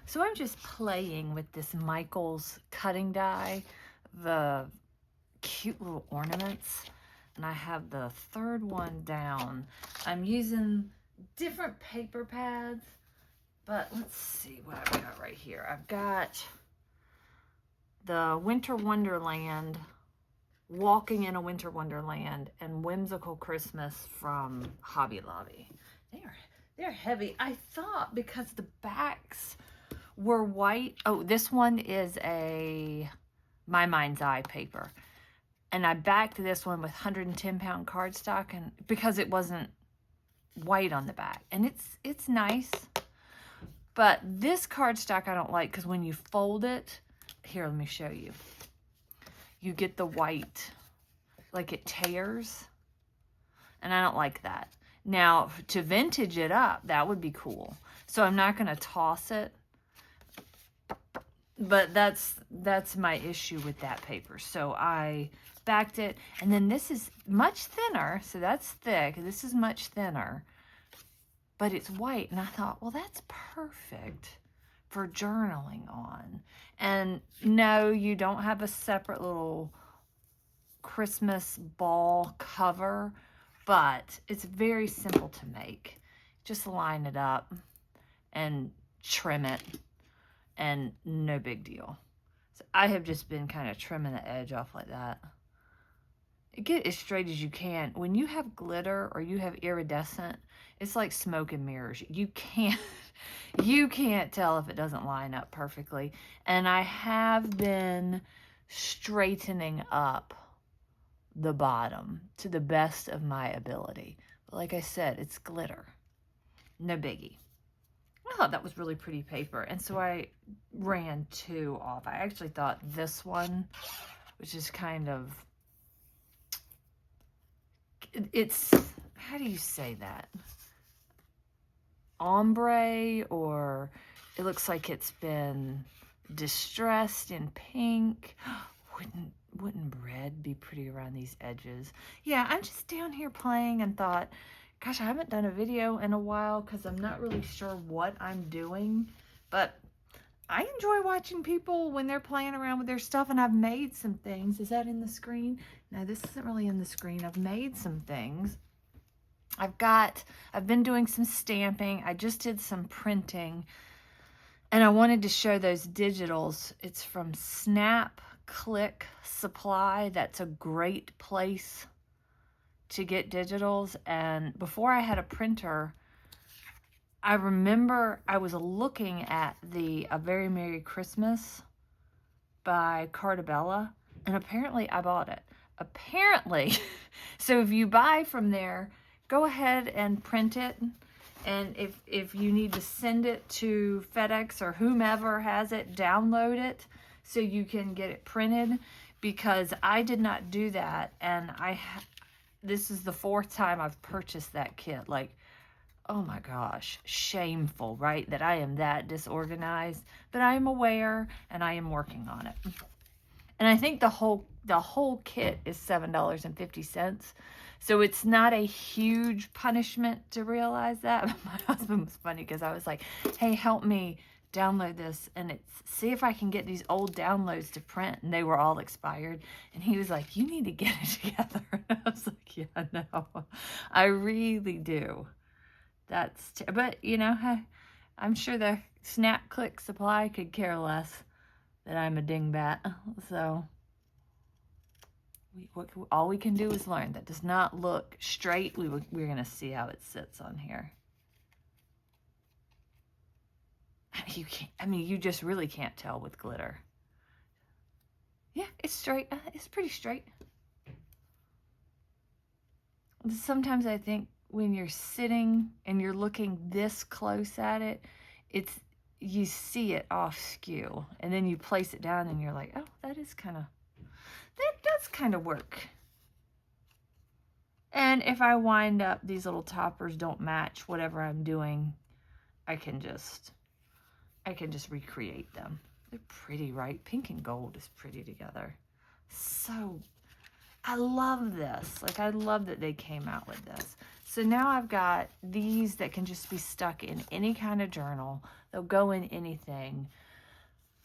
So I'm just playing with this Michael's cutting die, the cute little ornaments, and I have the third one down. I'm using different paper pads, but let's see what I've got right here. I've got the Winter Wonderland, Walking in a Winter Wonderland, and Whimsical Christmas from Hobby Lobby. They're heavy. I thought because the backs were white. Oh, this one is a My Mind's Eye paper. And I backed this one with 110-pound cardstock, and because it wasn't white on the back. And it's nice. But this cardstock I don't like, because when you fold it, here, let me show you. You get the white, like it tears. And I don't like that. Now, to vintage it up, that would be cool. So I'm not going to toss it. But that's my issue with that paper. So I backed it. And then this is much thinner. So that's thick. This is much thinner. But it's white. And I thought, well, that's perfect for journaling on. And no, you don't have a separate little Christmas ball cover. But it's very simple to make. Just line it up and trim it, and no big deal. So I have just been kind of trimming the edge off like that. Get as straight as you can. When you have glitter or you have iridescent, it's like smoke and mirrors. You can't tell if it doesn't line up perfectly. And I have been straightening up the bottom to the best of my ability. But like I said, it's glitter. No biggie. I thought that was really pretty paper. And so I ran two off. I actually thought this one, which is kind of, it's, how do you say that? Ombre, or it looks like it's been distressed in pink. Wouldn't red be pretty around these edges? Yeah, I'm just down here playing and thought, gosh, I haven't done a video in a while because I'm not really sure what I'm doing. But I enjoy watching people when they're playing around with their stuff, and I've made some things. Is that in the screen? No, this isn't really in the screen. I've made some things. I've been doing some stamping. I just did some printing, and I wanted to show those digitals. It's from Snap Click Supply. That's a great place to get digitals. And before I had a printer, I remember I was looking at the A Very Merry Christmas by Cartabella, and apparently I bought it. Apparently. So if you buy from there, go ahead and print it. And if you need to send it to FedEx or whomever has it, download it so you can get it printed, because I did not do that. And this is the 4th time I've purchased that kit. Like, oh my gosh, shameful, right? That I am that disorganized, but I am aware and I am working on it. And I think the whole kit is $7.50. So it's not a huge punishment to realize that. My husband was funny because I was like, hey, help me download this and see if I can get these old downloads to print. And they were all expired. And he was like, you need to get it together. And I was like, yeah, no, I really do. But you know, I'm sure the Snap Click Supply could care less that I'm a dingbat. So all we can do is learn. That does not look straight. We're going to see how it sits on here. You can't, I mean, you just really can't tell with glitter. Yeah, it's straight. It's pretty straight. Sometimes I think when you're sitting and you're looking this close at it, you see it off skew, and then you place it down and you're like, oh, that does kind of work. And if I wind up, these little toppers don't match whatever I'm doing, I can just recreate them. They're pretty, right? Pink and gold is pretty together. So I love this. Like, I love that they came out with this. So now I've got these that can just be stuck in any kind of journal. They'll go in anything.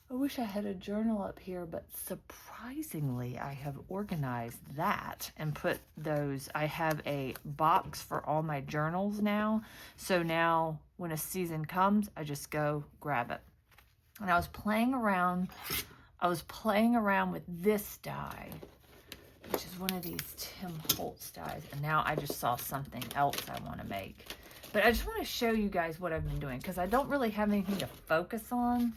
I wish I had a journal up here, but surprisingly, I have organized that and put those. I have a box for all my journals now. So now when a season comes, I just go grab it. And I was playing around with this die, which is one of these Tim Holtz dies. And now I just saw something else I want to make. But I just want to show you guys what I've been doing, because I don't really have anything to focus on.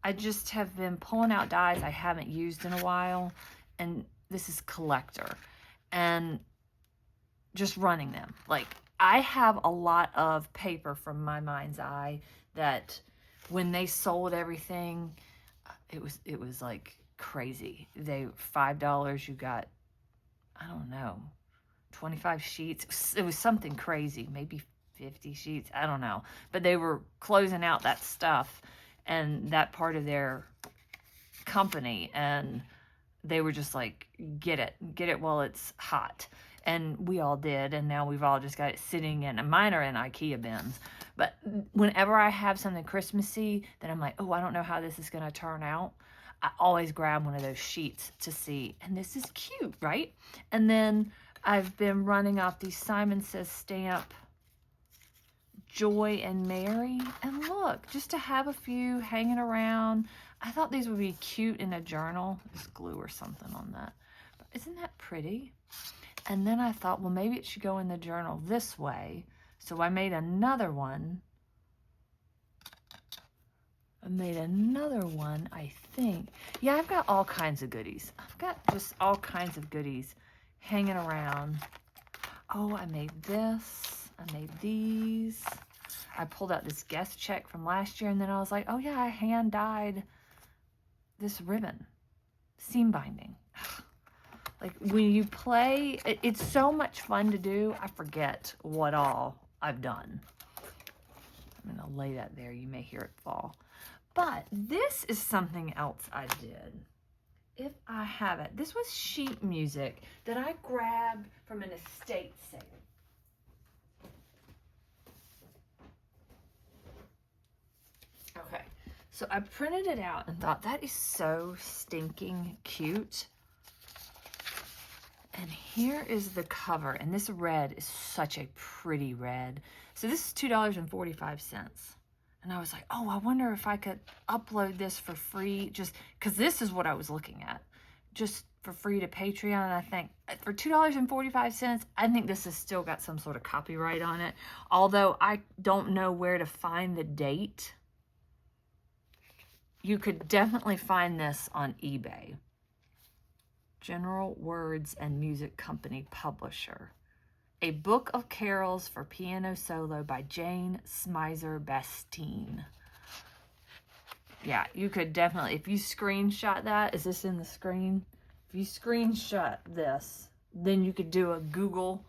I just have been pulling out dies I haven't used in a while, and this is collector, and just running them. Like, I have a lot of paper from my mind's eye that when they sold everything, it was like crazy. They $5, you got, I don't know, 25 sheets. It was something crazy, maybe 50 sheets, I don't know. But they were closing out that stuff and that part of their company, and they were just like, get it while it's hot. And we all did, and now we've all just got it sitting in, and mine are in IKEA bins. But whenever I have something Christmassy that I'm like, oh, I don't know how this is gonna turn out, I always grab one of those sheets to see, and this is cute, right? And then I've been running off these Simon Says stamp Joy and Mary, and look, just to have a few hanging around. I thought these would be cute in a journal. There's glue or something on that, but isn't that pretty? And then I thought, well, maybe it should go in the journal this way. So I made another one. I think. Yeah, I've got all kinds of goodies. I've got just all kinds of goodies hanging around. Oh, I made this. I made these. I pulled out this guest check from last year, and then I was like, oh yeah, I hand dyed this ribbon. Seam binding. Like, when you play, it's so much fun to do, I forget what all I've done. I'm gonna lay that there, you may hear it fall. But this is something else I did. If I have it. This was sheet music that I grabbed from an estate sale. Okay, so I printed it out and thought, that is so stinking cute. And here is the cover, and this red is such a pretty red. So this is $2.45. And I was like, oh, I wonder if I could upload this for free, just because this is what I was looking at, just for free to Patreon. And I think for $2.45, I think this has still got some sort of copyright on it. Although I don't know where to find the date. You could definitely find this on eBay. General Words and Music Company Publisher. A Book of Carols for Piano Solo by Jane Smizer Bastine. Yeah, you could definitely, if you screenshot that, is this in the screen? If you screenshot this, then you could do a Google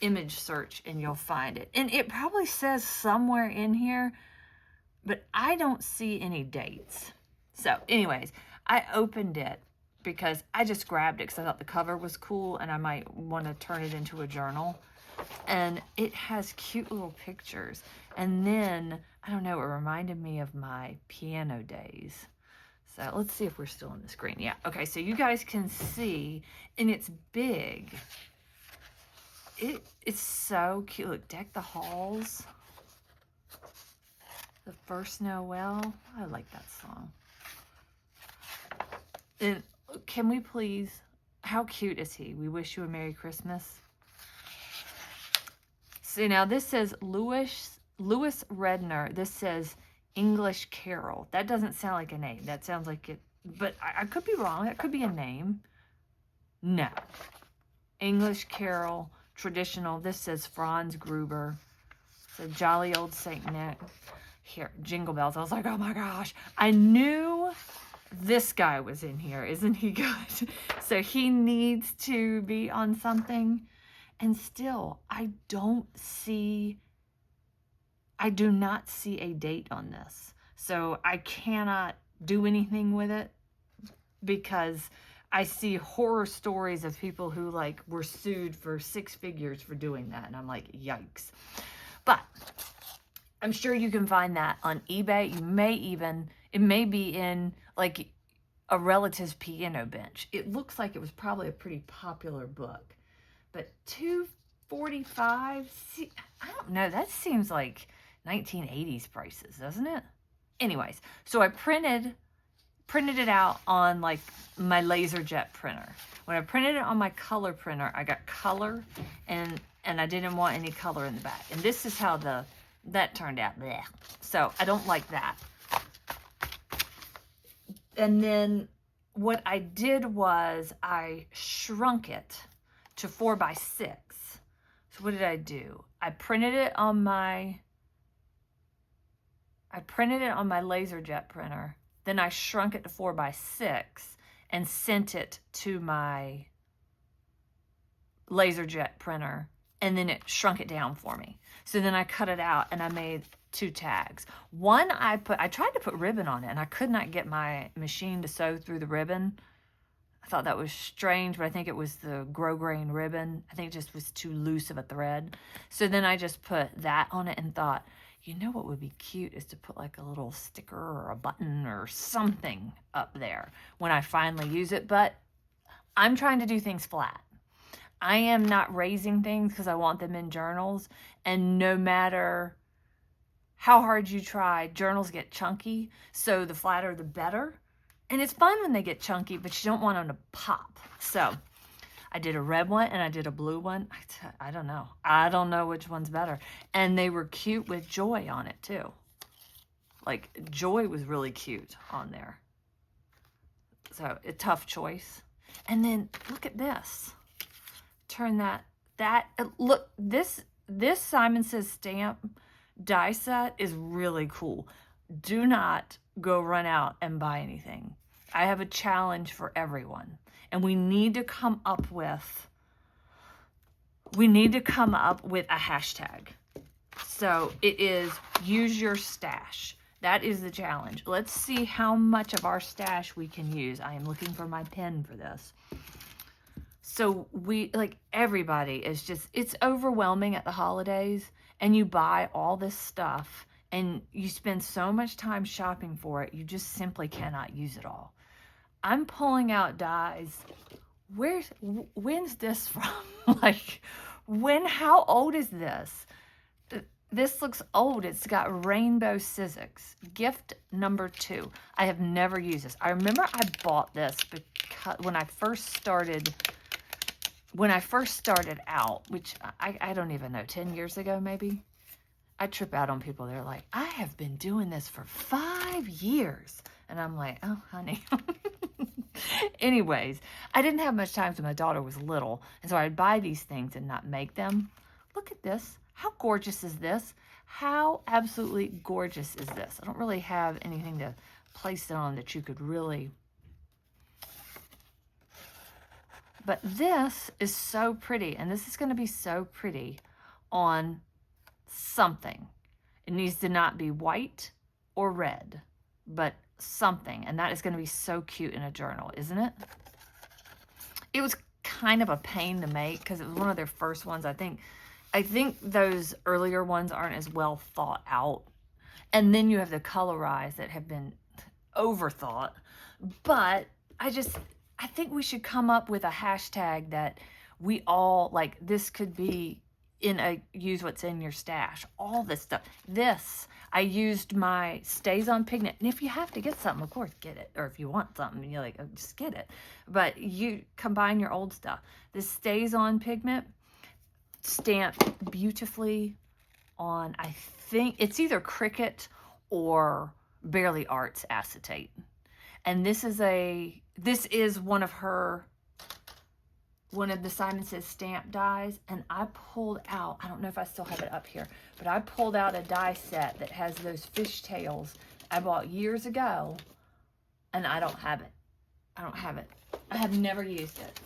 image search and you'll find it. And it probably says somewhere in here, but I don't see any dates. So anyways, I opened it because I just grabbed it because I thought the cover was cool and I might want to turn it into a journal. And it has cute little pictures. And then, I don't know, it reminded me of my piano days. So let's see if we're still on the screen. Yeah, okay, so you guys can see, and it's big. It's so cute. Look, Deck the Halls. The First Noel. I like that song. And can we please, how cute is he? We wish you a Merry Christmas. See, now this says Louis Redner. This says English Carol. That doesn't sound like a name. That sounds like it, but I could be wrong. That could be a name. No. English Carol, traditional. This says Franz Gruber. So Jolly Old Saint Nick. Here, Jingle Bells. I was like, oh my gosh. I knew this guy was in here. Isn't he good? So he needs to be on something. And still, I do not see a date on this. So I cannot do anything with it because I see horror stories of people who like were sued for 6 figures for doing that. And I'm like, yikes. But I'm sure you can find that on eBay. It may be in like a relative's piano bench. It looks like it was probably a pretty popular book. But $245, see, I don't know, that seems like 1980s prices, doesn't it? Anyways, so I printed it out on like my LaserJet printer. When I printed it on my color printer, I got color and I didn't want any color in the back. And this is how that turned out. Blech. So I don't like that. And then what I did was I shrunk it to 4x6. So what did I do? I printed it on my LaserJet printer. Then I shrunk it to 4x6 and sent it to my LaserJet printer, and then it shrunk it down for me. So then I cut it out and I made 2 tags. One I tried to put ribbon on it and I could not get my machine to sew through the ribbon. I thought that was strange, but I think it was the grosgrain ribbon. I think it just was too loose of a thread. So then I just put that on it and thought, you know what would be cute is to put like a little sticker or a button or something up there when I finally use it. But I'm trying to do things flat. I am not raising things because I want them in journals. And no matter how hard you try, journals get chunky. So the flatter, the better. And it's fun when they get chunky, but you don't want them to pop. So I did a red one and I did a blue one. I don't know. I don't know which one's better. And they were cute with Joy on it too. Like Joy was really cute on there. So a tough choice. And then look at this. Turn look, this Simon Says stamp die set is really cool. Do not go run out and buy anything. I have a challenge for everyone. And we need to come up with a hashtag. So it is use your stash. That is the challenge. Let's see how much of our stash we can use. I am looking for my pen for this. So everybody is just, it's overwhelming at the holidays, and you buy all this stuff and you spend so much time shopping for it, you just simply cannot use it all. I'm pulling out dies. When's this from? How old is this? This looks old. It's got rainbow Sizzix. Gift number 2. I have never used this. I remember I bought this because when I first started out, which I don't even know, 10 years ago maybe. I trip out on people. They're like, I have been doing this for 5 years. And I'm like, oh, honey. Anyways, I didn't have much time when my daughter was little. And so I'd buy these things and not make them. Look at this. How gorgeous is this? How absolutely gorgeous is this? I don't really have anything to place it on that you could really... But this is so pretty. And this is going to be so pretty on something. It needs to not be white or red, but something. And that is going to be so cute in a journal, isn't it? It was kind of a pain to make because it was one of their first ones. I think those earlier ones aren't as well thought out. And then you have the colorized that have been overthought. But I think we should come up with a hashtag that we all, like, this could be in a use what's in your stash. All this stuff. This, I used my Stays On Pigment. And if you have to get something, of course, get it. Or if you want something, you're like, oh, just get it. But you combine your old stuff. This Stays On Pigment stamped beautifully on, I think, it's either Cricut or Barely Arts acetate. And this is one of the Simon Says stamp dies, and I pulled out, I don't know if I still have it up here, but I pulled out a die set that has those fishtails I bought years ago, and I don't have it. I have never used it.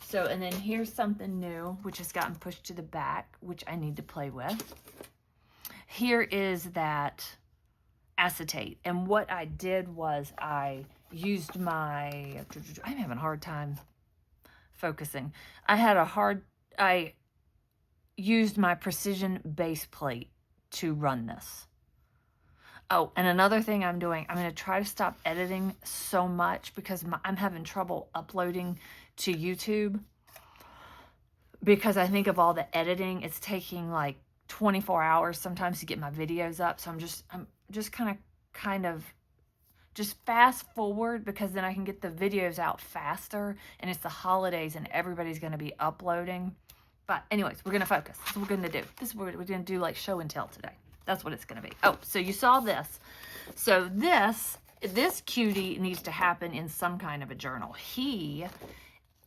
So, and then here's something new, which has gotten pushed to the back, which I need to play with. Here is that acetate. And what I did was I used my, I'm having a hard time focusing. I used my precision base plate to run this. Oh, and another thing I'm doing, I'm going to try to stop editing so much because I'm having trouble uploading to YouTube, because I think of all the editing, it's taking like 24 hours sometimes to get my videos up. So I'm just kind of just fast forward, because then I can get the videos out faster, and it's the holidays and everybody's going to be uploading. But anyways, we're going to focus. This is what we're going to do. This is what we're going to do, like show and tell today. That's what it's going to be. Oh, so you saw this. So this cutie needs to happen in some kind of a journal. He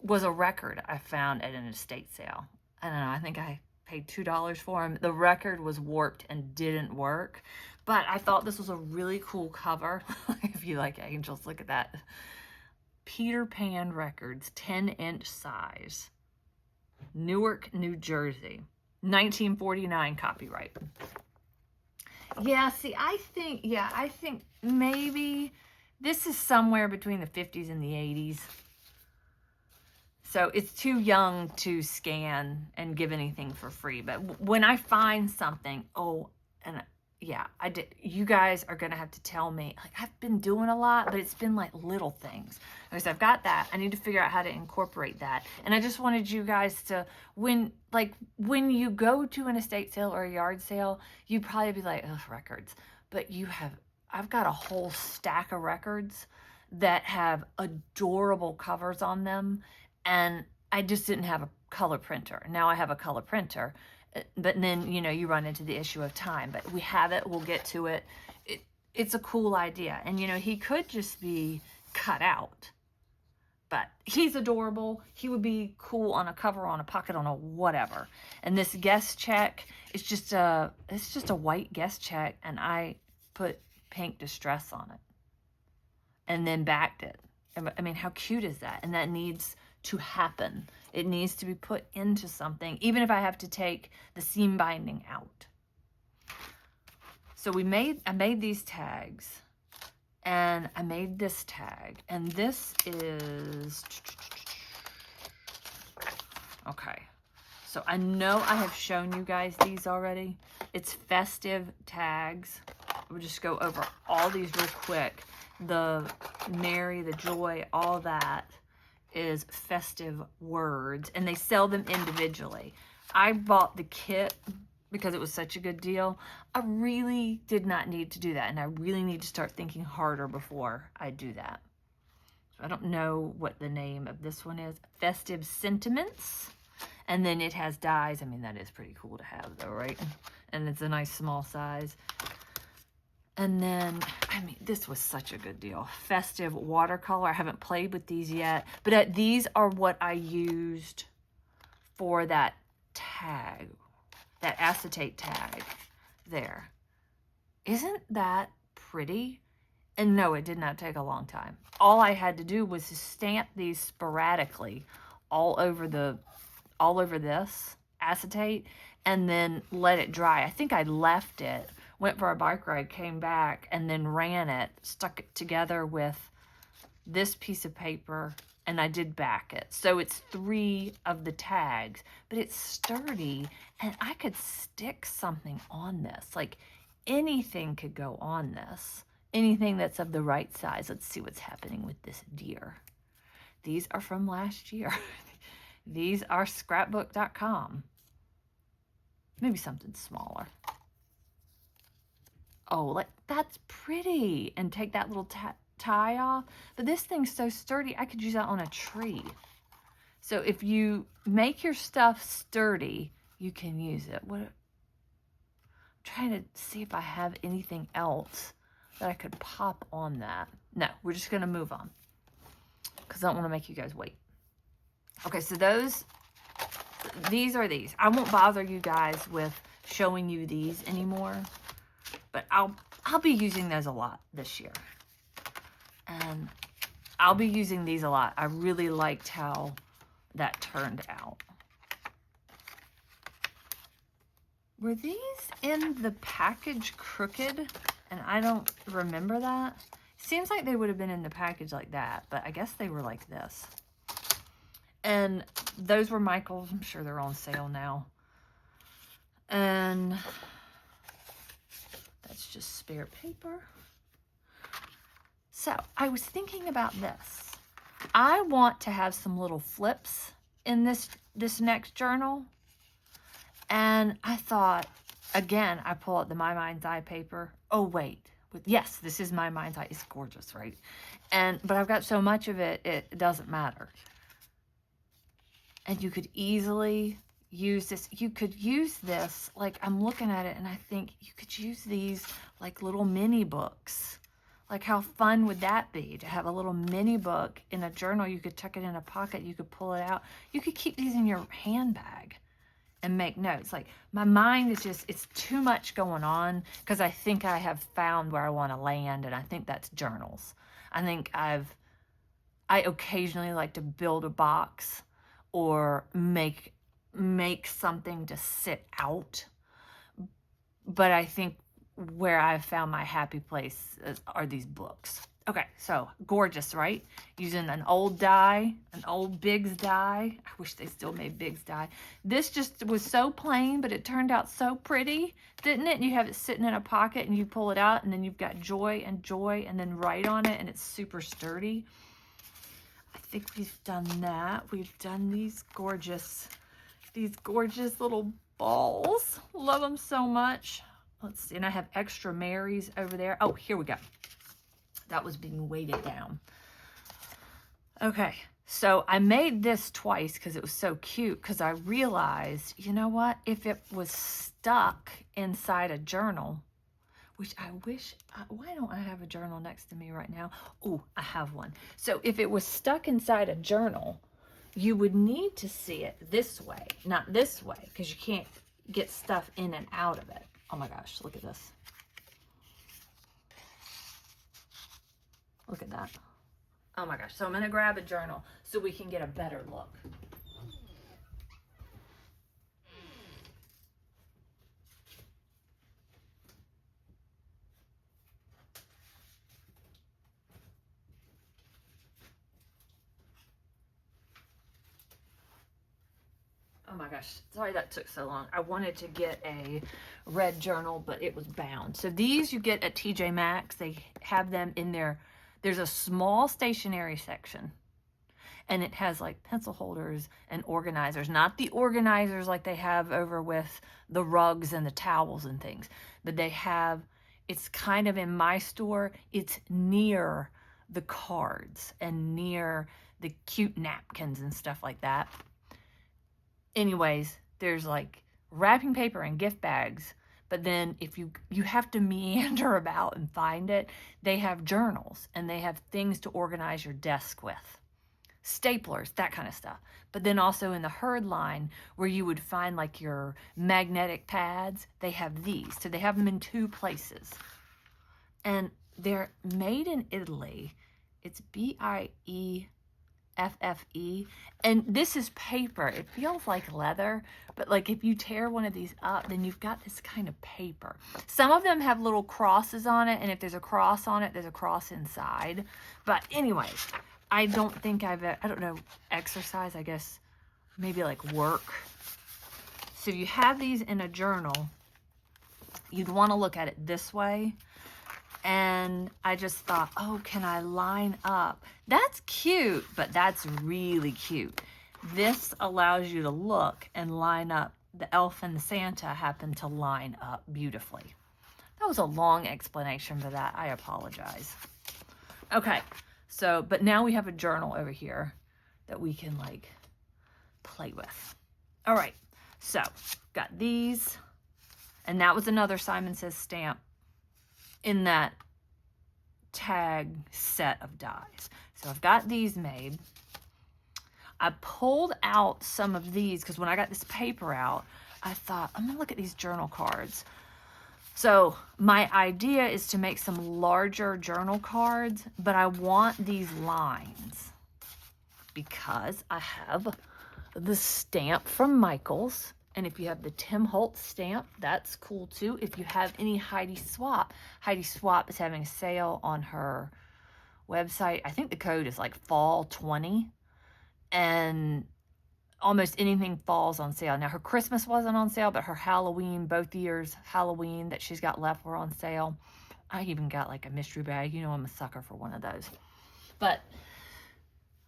was a record I found at an estate sale. I don't know, I think I paid $2 for him. The record was warped and didn't work, but I thought this was a really cool cover. If you like angels, look at that. Peter Pan Records, 10-inch size. Newark, New Jersey. 1949 copyright. Yeah, see, I think maybe this is somewhere between the 50s and the 80s. So it's too young to scan and give anything for free. But when I find something, you guys are going to have to tell me. Like, I've been doing a lot, but it's been like little things. Okay, so I've got that. I need to figure out how to incorporate that. And I just wanted you guys to, when you go to an estate sale or a yard sale, you'd probably be like, ugh, records. But I've got a whole stack of records that have adorable covers on them. And I just didn't have a color printer. Now I have a color printer. But then, you run into the issue of time. But we have it. We'll get to it. It's a cool idea. And, he could just be cut out. But he's adorable. He would be cool on a cover, on a pocket, on a whatever. And this guest check is just a white guest check. And I put pink distress on it. And then backed it. I mean, how cute is that? And that needs to happen. It needs to be put into something, even if I have to take the seam binding out. So I made these tags, and I made this tag, and this is, okay. So I know I have shown you guys these already. It's festive tags. We'll just go over all these real quick. The Mary, the Joy, all that is festive words, and they sell them individually. I bought the kit because it was such a good deal. I really did not need to do that, and I really need to start thinking harder before I do that. So I don't know what the name of this one is. Festive Sentiments. And then it has dies. I mean, that is pretty cool to have though, right? And it's a nice small size. And then, I mean, this was such a good deal. Festive watercolor. I haven't played with these yet, but these are what I used for that tag, that acetate tag there. Isn't that pretty? And no, it did not take a long time. All I had to do was stamp these sporadically all over this acetate, and then let it dry. I think I left it, went for a bike ride, came back, and then ran it, stuck it together with this piece of paper, and I did back it. So it's 3 of the tags, but it's sturdy, and I could stick something on this. Like, anything could go on this. Anything that's of the right size. Let's see what's happening with this deer. These are from last year. These are scrapbook.com. Maybe something smaller. Oh, like, that's pretty. And take that little tie off. But this thing's so sturdy, I could use that on a tree. So if you make your stuff sturdy, you can use it. I'm trying to see if I have anything else that I could pop on that. No, we're just going to move on, because I don't want to make you guys wait. Okay, so these are these. I won't bother you guys with showing you these anymore, but I'll be using those a lot this year. And I'll be using these a lot. I really liked how that turned out. Were these in the package crooked? And I don't remember that. Seems like they would have been in the package like that, but I guess they were like this. And those were Michael's. I'm sure they're on sale now. And that's just spare paper. So I was thinking about this. I want to have some little flips in this next journal. And I thought, again, I pull out the My Mind's Eye paper. Oh, wait. Yes, this is My Mind's Eye. It's gorgeous, right? But I've got so much of it, it doesn't matter. And you could easily use this. You could use this, like I'm looking at it and I think you could use these like little mini books. Like how fun would that be to have a little mini book in a journal? You could tuck it in a pocket. You could pull it out. You could keep these in your handbag and make notes. Like my mind is just, it's too much going on because I think I have found where I want to land, and I think that's journals. I think I occasionally like to build a box or make something to sit out. But I think where I've found my happy place are these books. Okay, so gorgeous, right? Using an old die, an old Biggs die. I wish they still made Biggs die. This just was so plain, but it turned out so pretty, didn't it? And you have it sitting in a pocket and you pull it out and then you've got joy and joy and then write on it and it's super sturdy. I think we've done that. We've done these gorgeous little balls. Love them so much. Let's see, and I have extra Marys over there. Oh, here we go. That was being weighted down. Okay, so I made this twice because it was so cute, because I realized, you know what? If it was stuck inside a journal, which I wish, why don't I have a journal next to me right now? Oh, I have one. So if it was stuck inside a journal, you would need to see it this way, not this way, because you can't get stuff in and out of it. Oh my gosh, look at this. Look at that. Oh my gosh. So I'm going to grab a journal so we can get a better look. Oh my gosh, sorry that took so long. I wanted to get a red journal, but it was bound. So these you get at TJ Maxx. They have them in there's a small stationery section, and it has like pencil holders and organizers, not the organizers like they have over with the rugs and the towels and things, but they have, it's kind of in my store, it's near the cards and near the cute napkins and stuff like that. Anyways, there's like wrapping paper and gift bags, but then if you have to meander about and find it, they have journals and they have things to organize your desk with. Staplers, that kind of stuff. But then also in the Herd line, where you would find like your magnetic pads, they have these. So they have them in 2 places. And they're made in Italy. It's BIEFFE. And this is paper. It feels like leather, but like if you tear one of these up, then you've got this kind of paper. Some of them have little crosses on it, and if there's a cross on it, there's a cross inside. But anyways, I don't think I don't know, exercise, I guess, maybe like work. So you have these in a journal, you'd want to look at it this way. And I just thought, oh, can I line up? That's cute, but that's really cute. This allows you to look and line up. The elf and the Santa happen to line up beautifully. That was a long explanation for that. I apologize. Okay, so, but now we have a journal over here that we can like play with. All right, so got these. And that was another Simon Says stamp in that tag set of dies. So I've got these made. I pulled out some of these because when I got this paper out, I thought, I'm gonna look at these journal cards. So my idea is to make some larger journal cards, but I want these lines because I have the stamp from Michael's And if you have the Tim Holtz stamp, that's cool too. If you have any Heidi Swapp is having a sale on her website. I think the code is like fall 20, and almost anything falls on sale. Now, her Christmas wasn't on sale, but her Halloween, both years Halloween that she's got left were on sale. I even got like a mystery bag. You know, I'm a sucker for one of those. But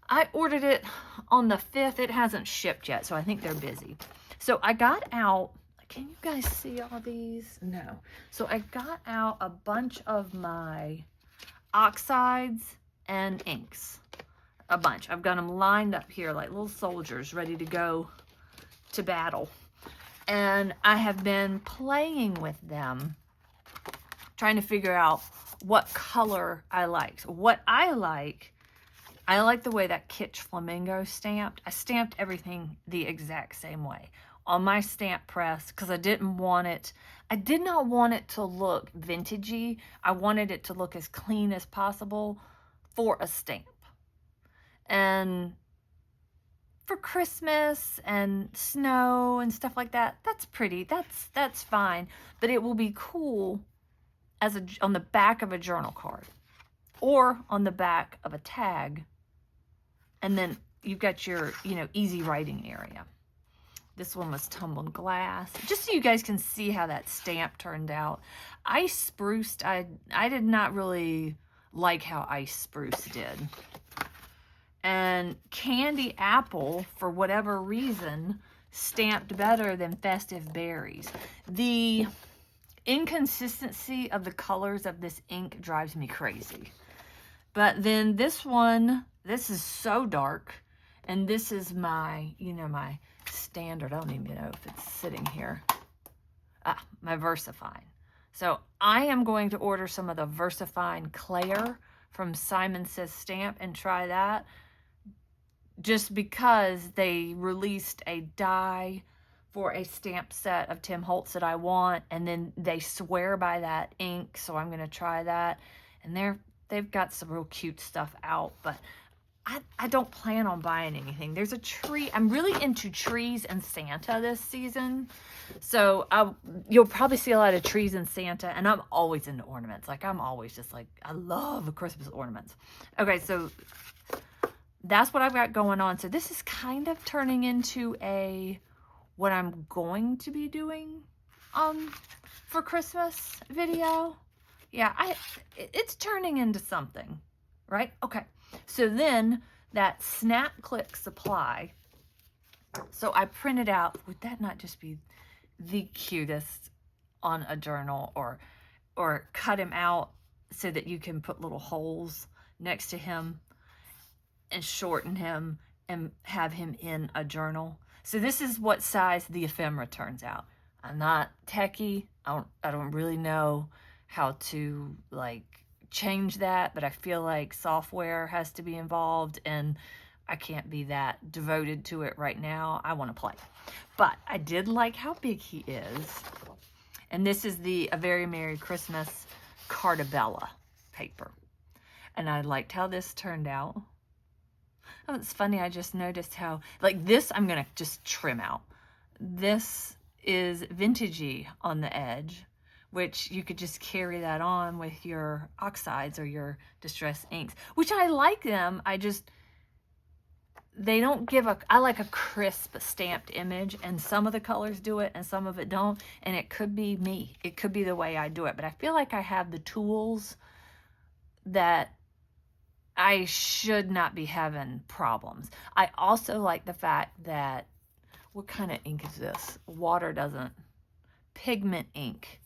I ordered it on the 5th. It hasn't shipped yet, so I think they're busy. So I got out, can you guys see all these? No. So I got out a bunch of my oxides and inks. A bunch. I've got them lined up here like little soldiers ready to go to battle. And I have been playing with them, trying to figure out what color I like. So what I like the way that Kitsch Flamingo stamped. I stamped everything the exact same way on my stamp press because I did not want it to look vintagey. I wanted it to look as clean as possible for a stamp. And for Christmas and snow and stuff like that, that's pretty. That's fine. But it will be cool as on the back of a journal card or on the back of a tag. And then you've got your, easy writing area. This one was tumbled glass. Just so you guys can see how that stamp turned out. Ice spruced, I did not really like how ice spruce did. And candy apple, for whatever reason, stamped better than festive berries. The inconsistency of the colors of this ink drives me crazy. But then this one, this is so dark. And this is my, my standard. I don't even know if it's sitting here. My VersaFine. So I am going to order some of the VersaFine Claire from Simon Says Stamp and try that. Just because they released a die for a stamp set of Tim Holtz that I want, and then they swear by that ink, so I'm going to try that. And they've got some real cute stuff out, but I don't plan on buying anything. There's a tree. I'm really into trees and Santa this season. So you'll probably see a lot of trees and Santa, and I'm always into ornaments. Like, I'm always just like, I love Christmas ornaments. Okay, so that's what I've got going on. So this is kind of turning into what I'm going to be doing for Christmas video. Yeah, it's turning into something, right? Okay. So then that snap click supply. So I printed out, would that not just be the cutest on a journal, or cut him out so that you can put little holes next to him and shorten him and have him in a journal. So this is what size the ephemera turns out. I'm not techie. I don't really know how to change that, but I feel like software has to be involved, and I can't be that devoted to it right now. I want to play. But I did like how big he is. And this is A Very Merry Christmas Cartabella paper. And I liked how this turned out. Oh, it's funny, I just noticed how, this I'm going to just trim out. This is vintagey on the edge, which you could just carry that on with your oxides or your distress inks, which I like them. They don't give I like a crisp stamped image, and some of the colors do it and some of it don't, and it could be me. It could be the way I do it, but I feel like I have the tools that I should not be having problems. I also like the fact that, what kind of ink is this? Pigment ink.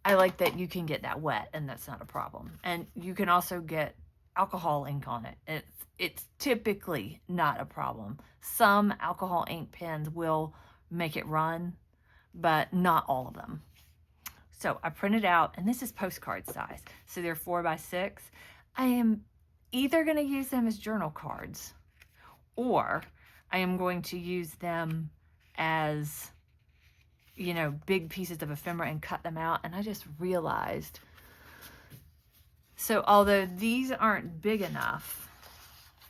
I like that you can get that wet and that's not a problem. And you can also get alcohol ink on it. It's typically not a problem. Some alcohol ink pens will make it run, but not all of them. So I printed out, and this is postcard size. So they're 4x6. I am either going to use them as journal cards, or I am going to use them as, big pieces of ephemera and cut them out. And I just realized, so although these aren't big enough,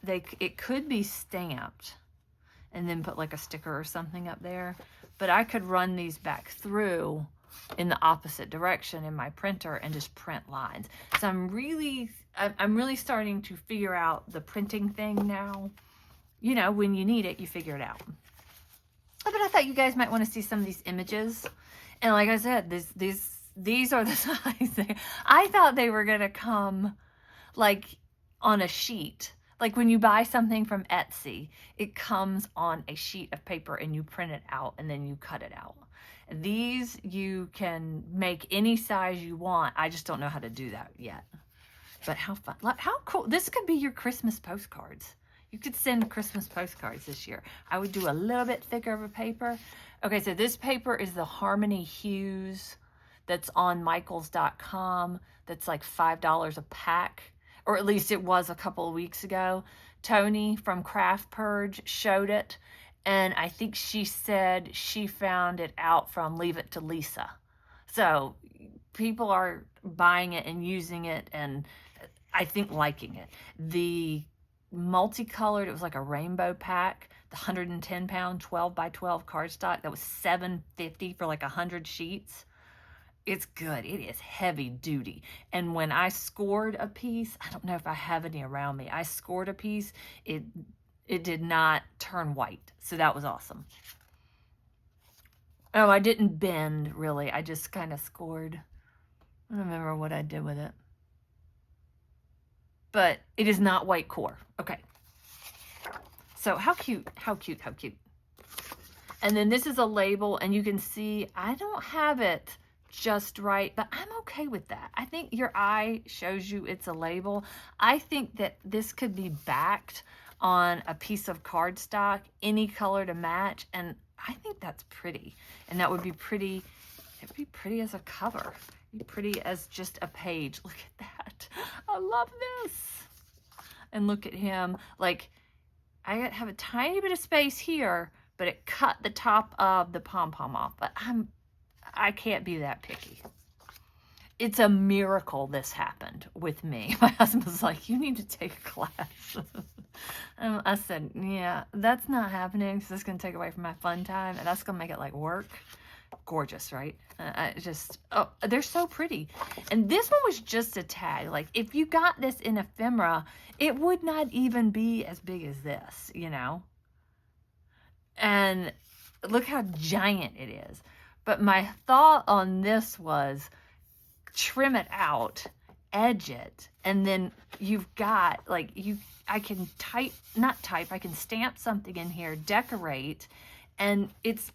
it could be stamped and then put like a sticker or something up there. but I could run these back through in the opposite direction in my printer and just print lines. So I'm really starting to figure out the printing thing now. You know, when you need it, you figure it out. But I thought you guys might want to see some of these images. And like I said, these are the size. I thought they were going to come like on a sheet. Like when you buy something from Etsy, it comes on a sheet of paper and you print it out and then you cut it out. These you can make any size you want. I just don't know how to do that yet. But how fun. How cool. This could be your Christmas postcards. You could send Christmas postcards this year. I would do a little bit thicker of a paper. Okay, so this paper is the Harmony Hues that's on Michaels.com. That's like $5 a pack, or at least it was a couple of weeks ago. Tony from Craft Purge showed it, and I think she said she found it out from Leave It to Lisa. So people are buying it and using it, and I think liking it. The multicolored, it was like a rainbow pack, the 110 pound 12 by 12 cardstock, that was $7.50 for like 100 sheets. It's good. It is heavy duty. And when I scored a piece, I don't know if I have any around me, I scored a piece, it did not turn white. So that was awesome. Oh, I didn't bend really. I just kind of scored. I don't remember what I did with it. But it is not white core. Okay. So how cute, how cute, how cute. And then this is a label, and you can see I don't have it just right, but I'm okay with that. I think your eye shows you it's a label. I think that this could be backed on a piece of cardstock, any color to match, and I think that's pretty. And that would be pretty, it would be pretty as a cover. Be pretty as just a page. Look at that. I love this. And look at him. Like, I have a tiny bit of space here, but it cut the top of the pom-pom off. But I can't be that picky. It's a miracle this happened with me. My husband was like, you need to take a class. I said, yeah, that's not happening because it's going to take away from my fun time, and that's going to make it like work. Gorgeous, right? Oh, they're so pretty. And this one was just a tag. Like, if you got this in ephemera, it would not even be as big as this, you know? And look how giant it is. But my thought on this was trim it out, edge it, and then you've got, like, I can I can stamp something in here, decorate, and it's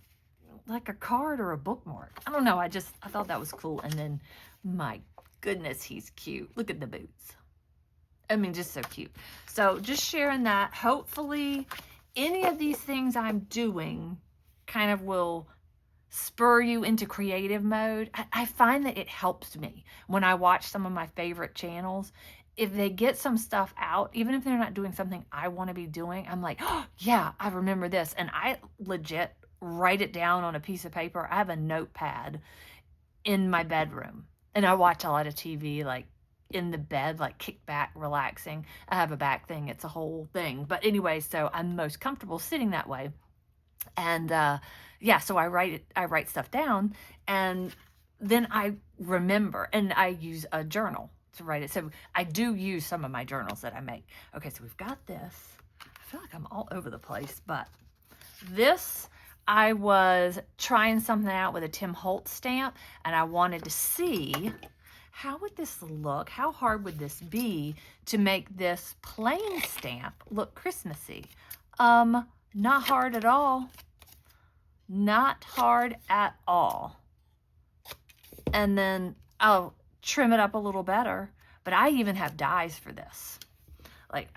like a card or a bookmark. I don't know. I thought that was cool. And then, my goodness, he's cute. Look at the boots. I mean, just so cute. So just sharing that. Hopefully, any of these things I'm doing kind of will spur you into creative mode. I find that it helps me when I watch some of my favorite channels. If they get some stuff out, even if they're not doing something I want to be doing, I'm like, oh, yeah, I remember this. And I legit write it down on a piece of paper. I have a notepad in my bedroom, and I watch a lot of TV, like in the bed, like kick back, relaxing. I have a back thing. It's a whole thing. But anyway, so I'm most comfortable sitting that way. And yeah, so I write stuff down, and then I remember, and I use a journal to write it. So I do use some of my journals that I make. Okay, so we've got this. I feel like I'm all over the place, but this, I was trying something out with a Tim Holtz stamp, and I wanted to see how would this look, how hard would this be to make this plain stamp look Christmassy. Not hard at all. Not hard at all. And then I'll trim it up a little better, but I even have dies for this. Like,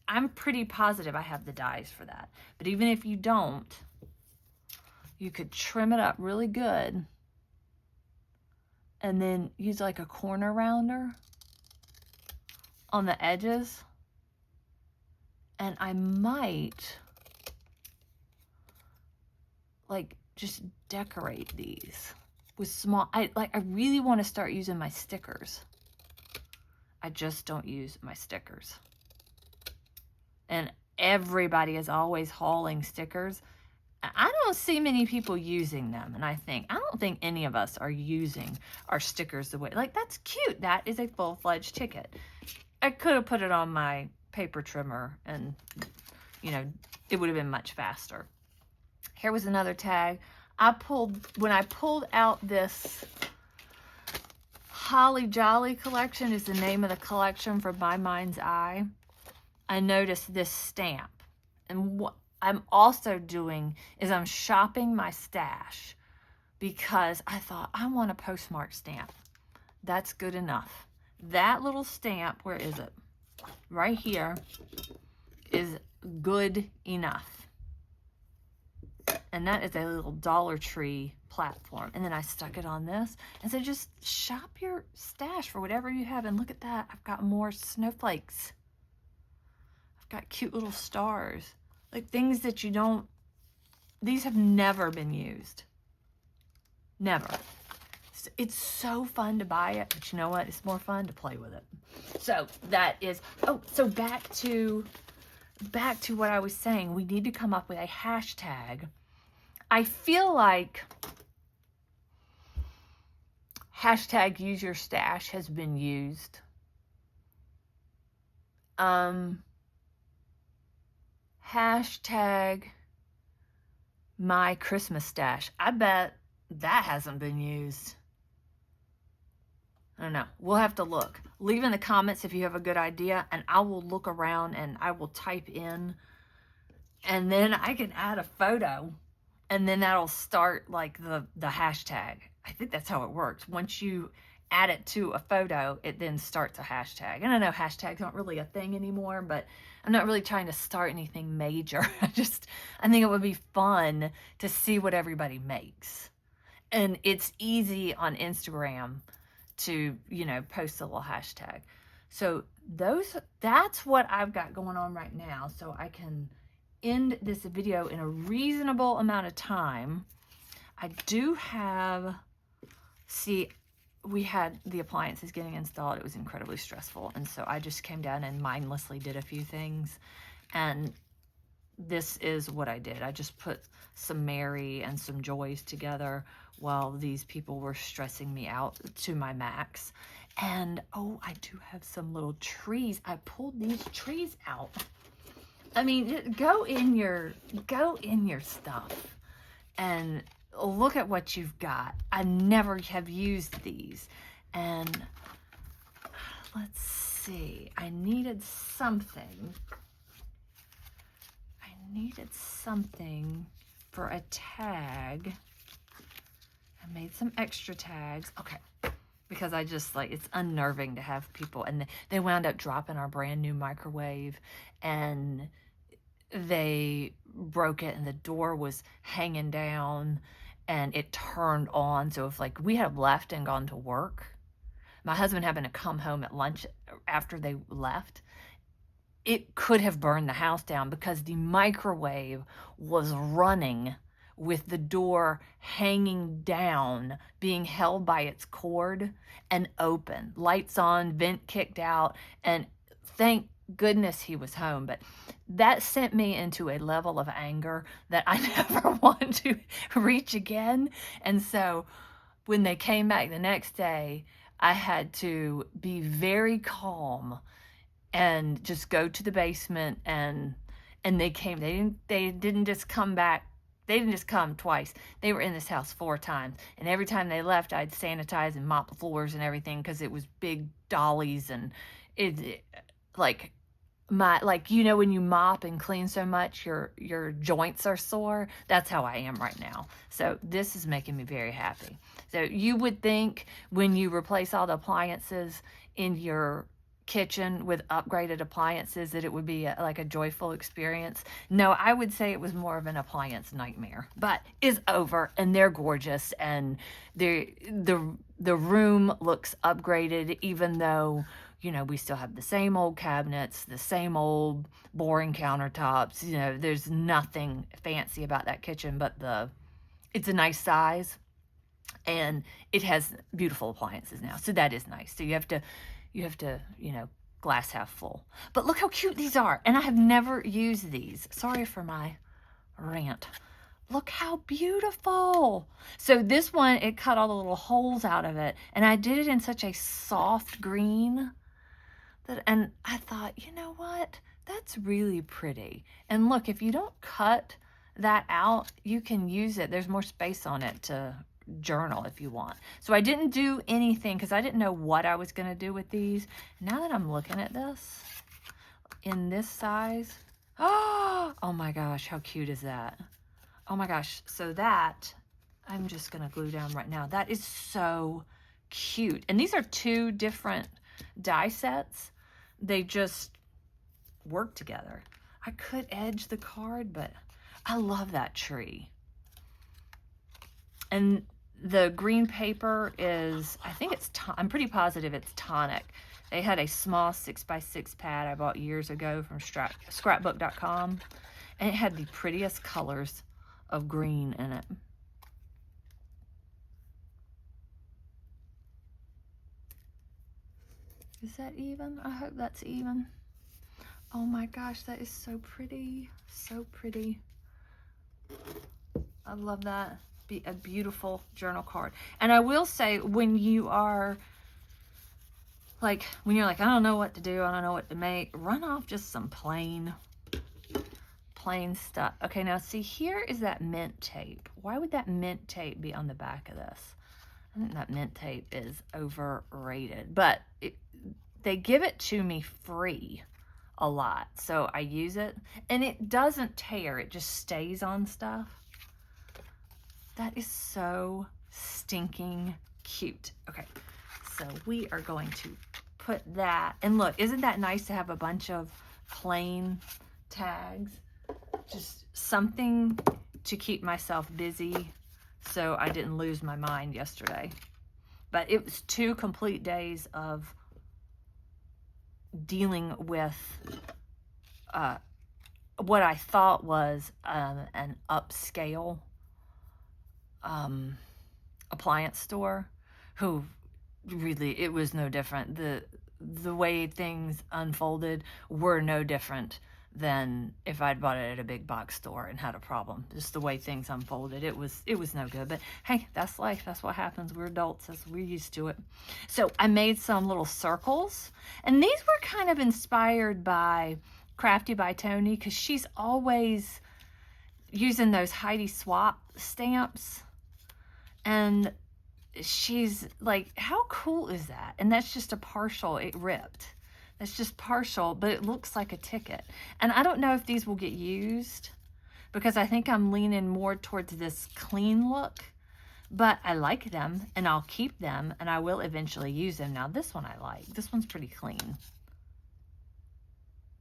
I'm pretty positive I have the dies for that. But even if you don't, you could trim it up really good and then use like a corner rounder on the edges. And I might like just decorate these with small, I really want to start using my stickers. I just don't use my stickers. And everybody is always hauling stickers. I don't see many people using them. And I don't think any of us are using our stickers the way, like, that's cute. That is a full-fledged ticket. I could have put it on my paper trimmer and, you know, it would have been much faster. Here was another tag. When I pulled out this Holly Jolly collection, is the name of the collection from My Mind's Eye, I noticed this stamp. And what I'm also doing is I'm shopping my stash because I thought, I want a postmark stamp. That's good enough. That little stamp, where is it? Right here, is good enough. And that is a little Dollar Tree platform. And then I stuck it on this. And so just shop your stash for whatever you have. And look at that. I've got more snowflakes. I've got cute little stars. Like things that you don't, these have never been used. Never. It's so fun to buy it. But you know what? It's more fun to play with it. So that is, so back to what I was saying. We need to come up with a hashtag. I feel like hashtag use your stash has been used. Hashtag my Christmas stash. I bet that hasn't been used. I don't know. We'll have to look. Leave in the comments if you have a good idea, and I will look around and I will type in, and then I can add a photo, and then that'll start like the hashtag. I think that's how it works. Once you add it to a photo, it then starts a hashtag. And I know hashtags aren't really a thing anymore, but I'm not really trying to start anything major. I think it would be fun to see what everybody makes. And it's easy on Instagram to, you know, post a little hashtag. So that's what I've got going on right now. So I can end this video in a reasonable amount of time. I do have, we had the appliances getting installed. It was incredibly stressful. And so I just came down and mindlessly did a few things. And this is what I did. I just put some Mary and some Joys together while these people were stressing me out to my max. And I do have some little trees. I pulled these trees out. I mean, go in your stuff and look at what you've got. I never have used these. And let's see. I needed something for a tag. I made some extra tags. Okay. Because I just it's unnerving to have people, and they wound up dropping our brand new microwave, and they broke it, and the door was hanging down, and it turned on. So if we had left and gone to work, my husband happened to come home at lunch after they left, it could have burned the house down because the microwave was running with the door hanging down, being held by its cord and open. Lights on, vent kicked out, and thank goodness he was home. But that sent me into a level of anger that I never want to reach again. And so when they came back the next day, I had to be very calm and just go to the basement, and they came. They didn't just come back. They didn't just come twice. They were in this house 4 times. And every time they left, I'd sanitize and mop the floors and everything because it was big dollies. And when you mop and clean so much, your joints are sore. That's how I am right now. So this is making me very happy. So you would think when you replace all the appliances in your kitchen with upgraded appliances that it would be a joyful experience. No, I would say it was more of an appliance nightmare, but is over, and they're gorgeous, and the room looks upgraded, even though we still have the same old cabinets, the same old boring countertops. There's nothing fancy about that kitchen, but it's a nice size, and it has beautiful appliances now. So that is nice. So you have to, glass half full. But look how cute these are. And I have never used these. Sorry for my rant. Look how beautiful. So this one, it cut all the little holes out of it. And I did it in such a soft green that, and I thought, you know what? That's really pretty. And look, if you don't cut that out, you can use it. There's more space on it to journal if you want. So I didn't do anything because I didn't know what I was going to do with these. Now that I'm looking at this in this size, oh my gosh, how cute is that? Oh my gosh. So that I'm just going to glue down right now. That is so cute. And these are 2 different die sets. They just work together. I could edge the card, but I love that tree. And the green paper is, I think it's, I'm pretty positive it's tonic. They had a small 6x6 pad I bought years ago from scrapbook.com, and it had the prettiest colors of green in it. Is that even? I hope that's even. Oh my gosh, that is so pretty. So pretty. I love that. Be a beautiful journal card. And I will say, when you are like, when you're like, I don't know what to do, I don't know what to make, run off just some plain stuff. Okay, now see, here is that mint tape. Why would that mint tape be on the back of this? I think that mint tape is overrated, but they give it to me free a lot, so I use it, and it doesn't tear, it just stays on stuff. That is so stinking cute. Okay, so we are going to put that, and look, isn't that nice to have a bunch of plain tags? Just something to keep myself busy so I didn't lose my mind yesterday. But it was 2 complete days of dealing with what I thought was an upscale appliance store, who really, it was no different. The way things unfolded were no different than if I'd bought it at a big box store and had a problem. Just the way things unfolded, it was no good. But hey, that's life. That's what happens. We're adults. We're used to it. So I made some little circles, and these were kind of inspired by Crafty by Tony, because she's always using those Heidi Swap stamps, and she's like, how cool is that? And that's just a partial, it ripped. It's just partial, but it looks like a ticket. And I don't know if these will get used, because I think I'm leaning more towards this clean look, but I like them and I'll keep them, and I will eventually use them. Now this one I like. This one's pretty clean.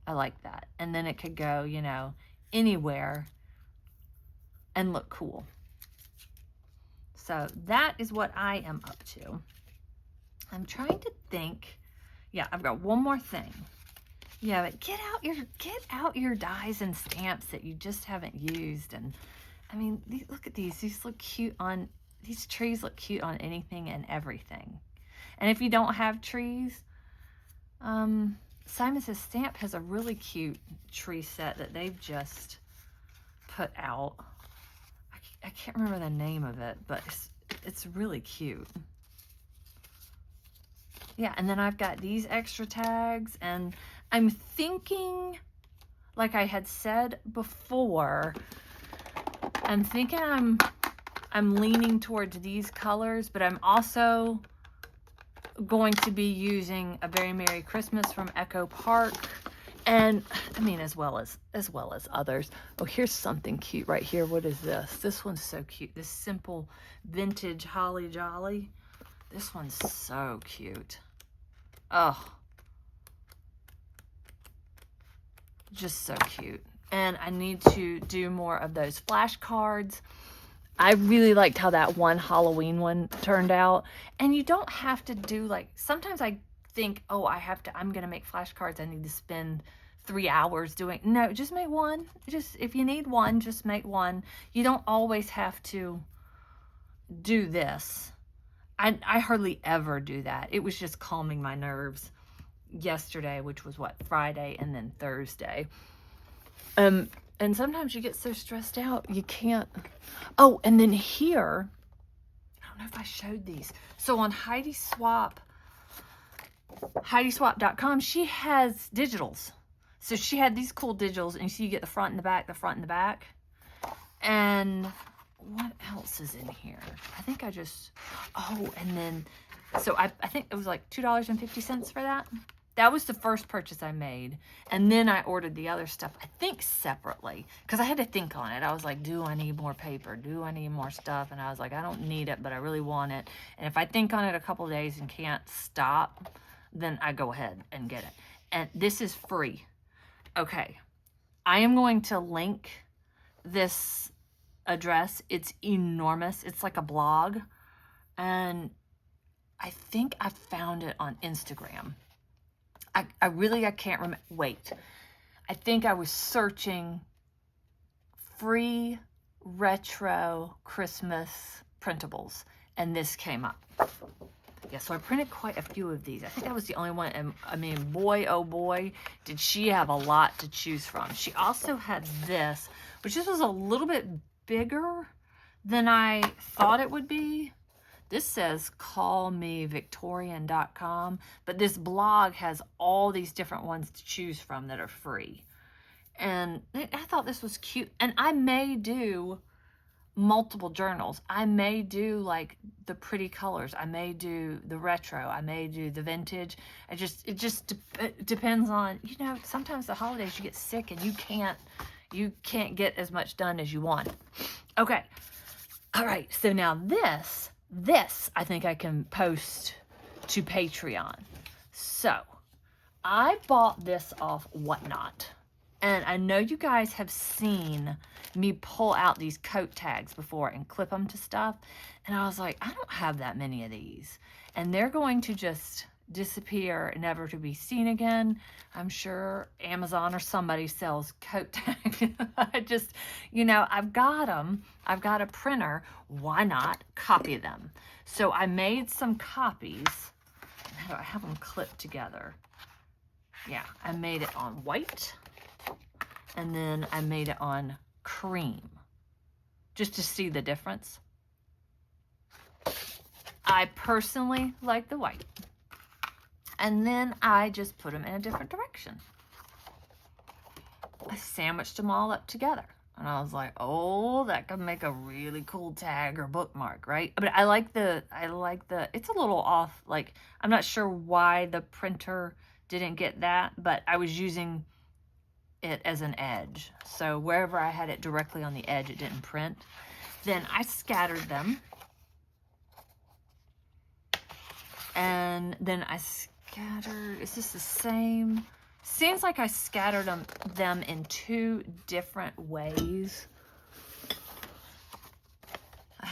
I like that. And then it could go, you know, anywhere and look cool. So that is what I am up to. I'm trying to think. Yeah, I've got one more thing. Yeah, but get out your dies and stamps that you just haven't used. And I mean, look at these. These look cute on, these trees look cute on anything and everything. And if you don't have trees, Simon Says Stamp has a really cute tree set that they've just put out. I can't remember the name of it, but it's really cute. Yeah, and then I've got these extra tags, and I'm thinking, like I had said before, I'm thinking I'm leaning towards these colors, but I'm also going to be using A Very Merry Christmas from Echo Park, and I mean, as well as others. Oh, here's something cute right here. What is this? This one's so cute. This simple vintage Holly Jolly. This one's so cute. Oh, just so cute. And I need to do more of those flashcards. I really liked how that one Halloween one turned out. And you don't have to do, like, sometimes I think, oh, I'm going to make flashcards. I need to spend 3 hours doing. No, just make one. Just, if you need one, just make one. You don't always have to do this. I hardly ever do that. It was just calming my nerves yesterday, which was what, Friday and then Thursday. And sometimes you get so stressed out, you can't. Oh, and then here, I don't know if I showed these. So on HeidiSwap.com, she has digitals. So she had these cool digitals, and you see you get the front and the back, the front and the back. And what else is in here? I think I just, oh, and then, so I think it was like $2.50 for that. That was the first purchase I made. And then I ordered the other stuff, I think separately, because I had to think on it. I was like, do I need more paper? Do I need more stuff? And I was like, I don't need it, but I really want it. And if I think on it a couple of days and can't stop, then I go ahead and get it. And this is free. Okay. I am going to link this address. It's enormous. It's like a blog. And I think I found it on Instagram. I can't remember. Wait. I think I was searching free retro Christmas printables, and this came up. Yeah, so I printed quite a few of these. I think I was the only one, and I mean, boy, oh boy, did she have a lot to choose from. She also had this, which this was a little bit bigger than I thought it would be. This says callmevictorian.com, but this blog has all these different ones to choose from that are free. And I thought this was cute. And I may do multiple journals. I may do like the pretty colors. I may do the retro. I may do the vintage. It just depends on, you know, sometimes the holidays you get sick and you can't get as much done as you want. Okay. All right. So now this I think I can post to Patreon. So I bought this off Whatnot. And I know you guys have seen me pull out these coat tags before and clip them to stuff. And I was like, I don't have that many of these. And they're going to just disappear, never to be seen again. I'm sure Amazon or somebody sells coat tags. I just, you know, I've got them. I've got a printer. Why not copy them? So I made some copies. How do I have them clipped together? Yeah, I made it on white. And then I made it on cream, just to see the difference. I personally like the white. And then I just put them in a different direction. I sandwiched them all up together. And I was like, oh, that could make a really cool tag or bookmark, right? But I like the, it's a little off. Like, I'm not sure why the printer didn't get that, but I was using it as an edge. So wherever I had it directly on the edge, it didn't print. Then I scattered them. And then I scattered, is this the same? Seems like I scattered them in two different ways. I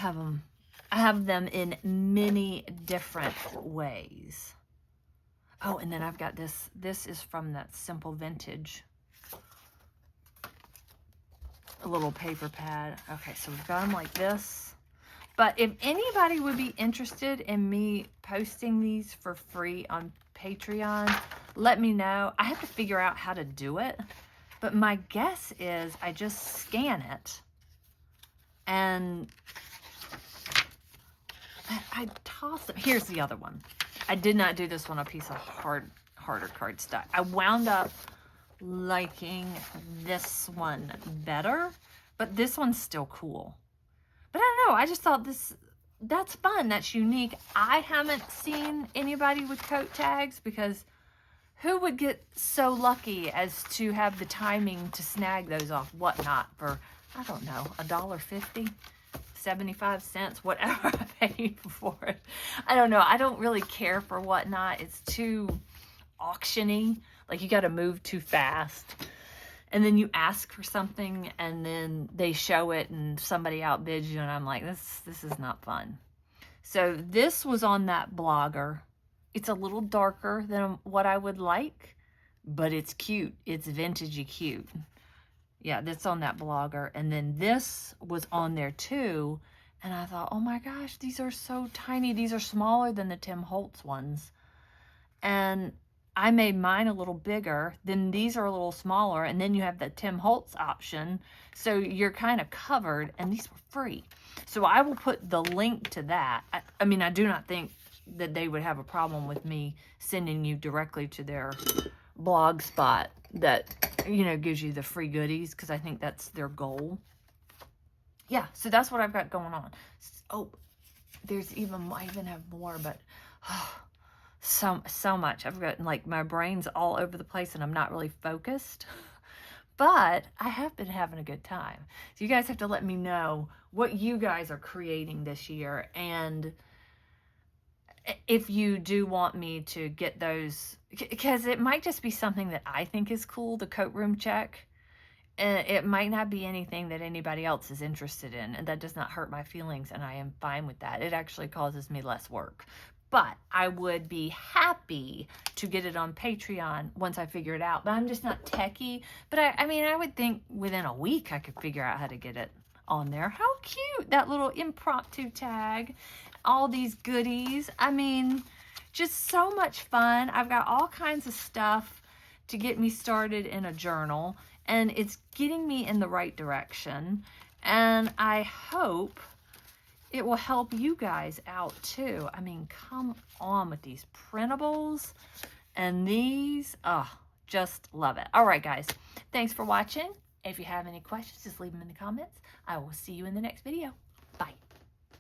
have them in many different ways. Oh, and then I've got this. This is from that Simple Vintage. A little paper pad. Okay, so we've got them like this. But if anybody would be interested in me posting these for free on Patreon, let me know. I have to figure out how to do it. But my guess is I just scan it. And I toss them. Here's the other one. I did not do this one a piece of harder cardstock. I wound up liking this one better, but this one's still cool. But I don't know, I just thought that's fun, that's unique. I haven't seen anybody with coat tags, because who would get so lucky as to have the timing to snag those off Whatnot for, I don't know, $1.50, 75 cents, whatever I paid for it. I don't know, I don't really care for Whatnot. It's too auction-y. Like, you got to move too fast. And then you ask for something, and then they show it, and somebody outbids you, and I'm like, this is not fun. So this was on that blogger. It's a little darker than what I would like, but it's cute. It's vintagey cute. Yeah, that's on that blogger. And then this was on there too, and I thought, oh my gosh, these are so tiny. These are smaller than the Tim Holtz ones. And I made mine a little bigger, then these are a little smaller, and then you have the Tim Holtz option, so you're kind of covered, and these were free. So I will put the link to that. I mean, I do not think that they would have a problem with me sending you directly to their blog spot that, you know, gives you the free goodies, because I think that's their goal. Yeah, so that's what I've got going on. Oh, there's even, I even have more, but so much. I've got, like, my brain's all over the place and I'm not really focused. But I have been having a good time. So you guys have to let me know what you guys are creating this year. And if you do want me to get those, because it might just be something that I think is cool, the coat room check. And it might not be anything that anybody else is interested in. And that does not hurt my feelings. And I am fine with that. It actually causes me less work. But I would be happy to get it on Patreon once I figure it out. But I'm just not techie. But I mean, I would think within a week I could figure out how to get it on there. How cute, that little impromptu tag. All these goodies. I mean, just so much fun. I've got all kinds of stuff to get me started in a journal. And it's getting me in the right direction. And I hope it will help you guys out too. I mean, come on with these printables and these. Oh, just love it. All right, guys. Thanks for watching. If you have any questions, just leave them in the comments. I will see you in the next video. Bye.